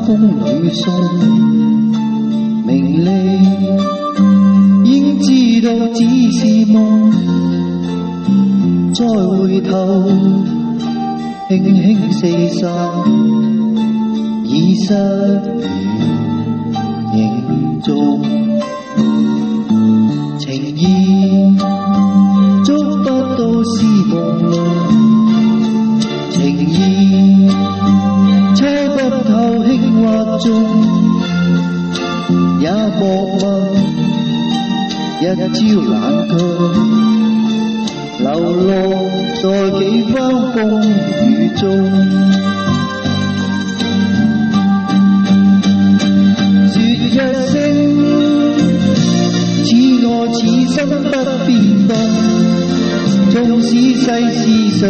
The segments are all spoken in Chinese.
風裏送名利，應知道只是夢，再回頭輕輕四散，已失如影蹤。情意捉不到是夢路，情意猜不透輕或重，也莫問一朝冷卻，流落在幾番風雨中。說一聲似愛此生不變動，縱使世事常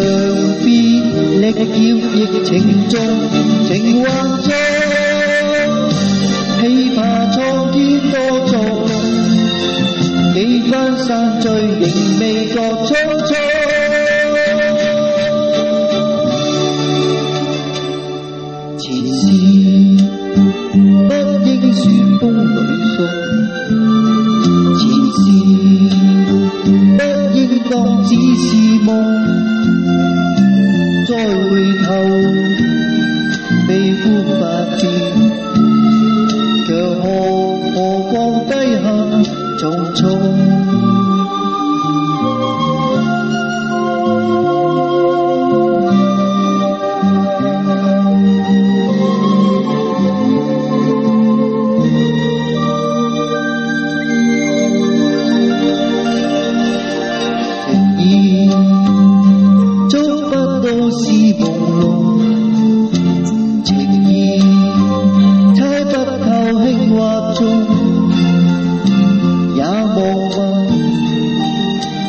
變，力叫疫情中情幻中，氣怕蒼天多作弄，幾番散聚仍未覺匆匆。前事不應說風裏送，前事不應當只是夢，再回頭悲歡百變，卻何降低下重重。是朦朧，情意猜不透輕或重，也莫問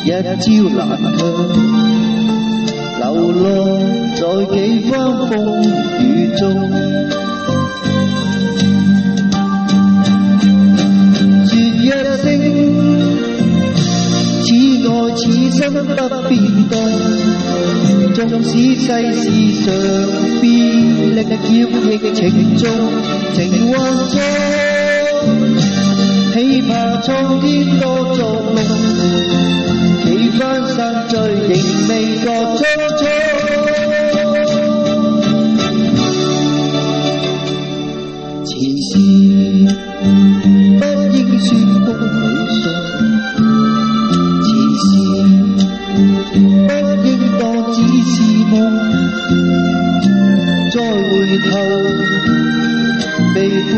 一朝難卻，流落在幾番風雨中。說一聲似愛此生不變動，縱使世事常變，力叫疫情中情幻中，氣怕蒼天多作弄，幾番散聚仍未覺匆匆。前事不應說風裏送，前事不應當只是夢，再回頭悲歡